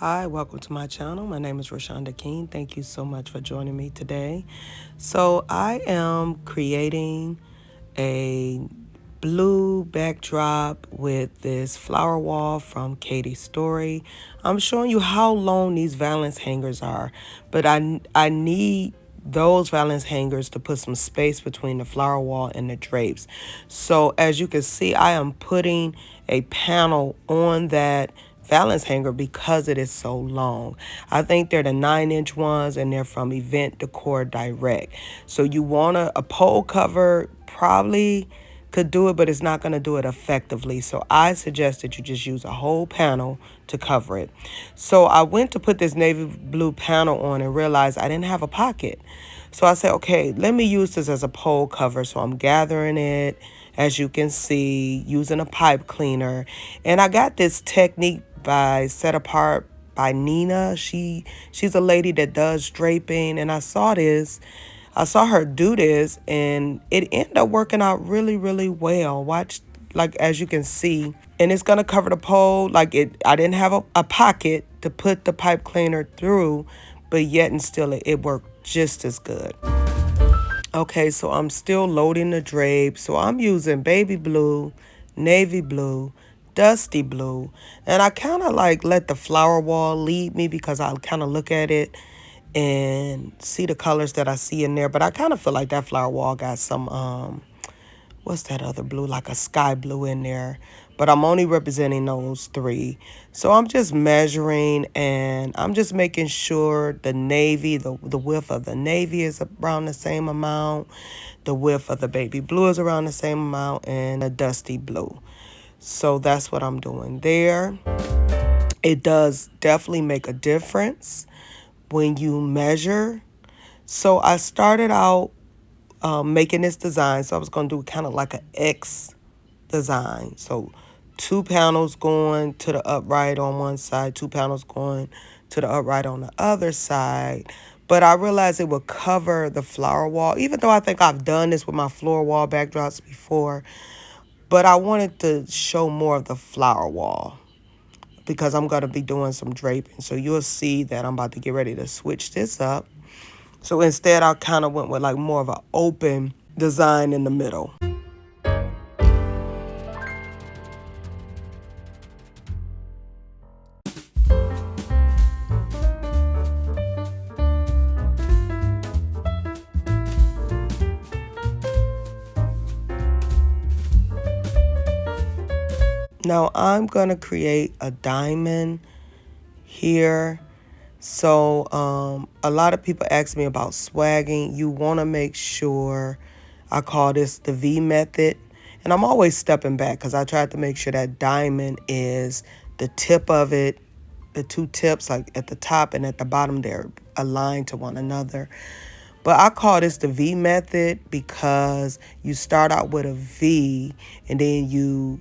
Hi, welcome to my channel. My name is Rashonda King. Thank you so much for joining me today. So I am creating a blue backdrop with this flower wall from Katie's Story. I'm showing you how long these valance hangers are, but I need those valance hangers to put some space between the flower wall and the drapes. So as you can see, I am putting a panel on that valance hanger because it is so long. I think they're the 9-inch ones and they're from Event Decor Direct. So you want a pole cover, probably could do it, but it's not going to do it effectively. So I suggest that you just use a whole panel to cover it. So I went to put this navy blue panel on and realized I didn't have a pocket. So I said, okay, let me use this as a pole cover. So I'm gathering it, as you can see, using a pipe cleaner. And I got this technique by Set Apart by Nina. She's a lady that does draping, and I saw her do this, and it ended up working out really, really well. Watch, like, as you can see, and it's gonna cover the pole. Like, I didn't have a pocket to put the pipe cleaner through, but yet and still it worked just as good. Okay, so I'm still loading the drape. So I'm using baby blue, navy blue, dusty blue, and I kind of like let the flower wall lead me because I kind of look at it and see the colors that I see in there. But I kind of feel like that flower wall got some what's that other blue, like a sky blue in there, but I'm only representing those three. So I'm just measuring, and I'm just making sure the navy, the width of the navy is around the same amount, the width of the baby blue is around the same amount, and a dusty blue. So that's what I'm doing there. It does definitely make a difference when you measure. So I started out making this design. So I was going to do kind of like an X design. So 2 panels going to the upright on one side, 2 panels going to the upright on the other side. But I realized it would cover the flower wall, even though I think I've done this with my floor wall backdrops before. But I wanted to show more of the flower wall because I'm going to be doing some draping. So you'll see that I'm about to get ready to switch this up. So instead, I kind of went with like more of an open design in the middle. Now I'm going to create a diamond here. So a lot of people ask me about swagging. You want to make sure, I call this the V method. And I'm always stepping back because I tried to make sure that diamond is the tip of it, the 2 tips, like at the top and at the bottom, they're aligned to one another. But I call this the V method because you start out with a V and then you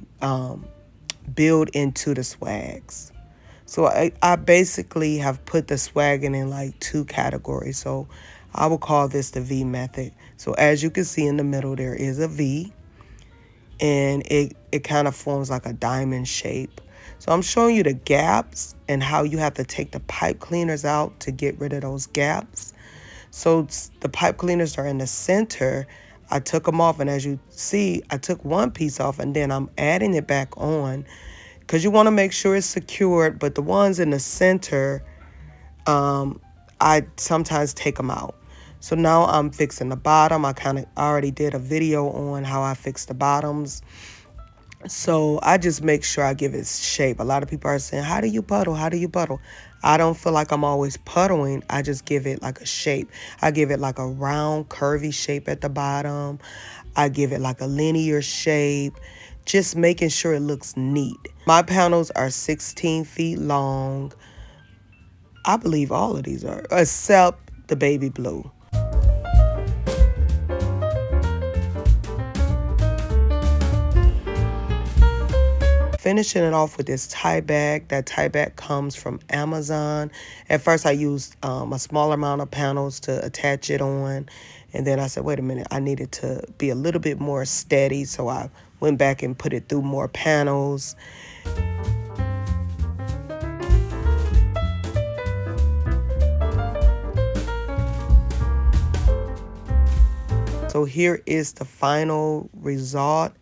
build into the swags. So I basically have put the swagging in like 2 categories. So I will call this the V method. So as you can see in the middle, there is a V, and it kind of forms like a diamond shape. So I'm showing you the gaps and how you have to take the pipe cleaners out to get rid of those gaps. So the pipe cleaners are in the center. I took them off, and as you see, I took one piece off, and then I'm adding it back on because you want to make sure it's secured. But the ones in the center, I sometimes take them out. So now I'm fixing the bottom. I already did a video on how I fix the bottoms. So I just make sure I give it shape. A lot of people are saying, how do you puddle? How do you puddle? I don't feel like I'm always puddling. I just give it like a shape. I give it like a round, curvy shape at the bottom. I give it like a linear shape, just making sure it looks neat. My panels are 16 feet long. I believe all of these are, except the baby blue. Finishing it off with this tie bag. That tie bag comes from Amazon. At first I used a smaller amount of panels to attach it on, and then I said, wait a minute, I needed to be a little bit more steady, so I went back and put it through more panels. So here is the final result.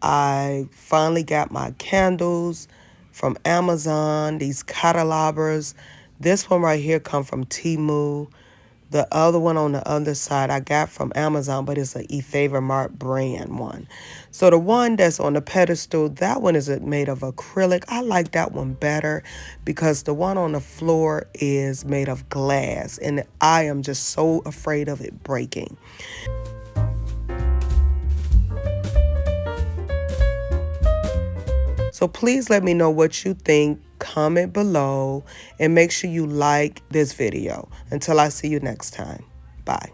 I finally got my candles from Amazon, these candelabras. This one right here come from Temu. The other one on the other side I got from Amazon, but it's a eFavor Mart brand one. So the one that's on the pedestal, that one is made of acrylic. I like that one better because the one on the floor is made of glass, and I am just so afraid of it breaking. So please let me know what you think. Comment below and make sure you like this video. Until I see you next time. Bye.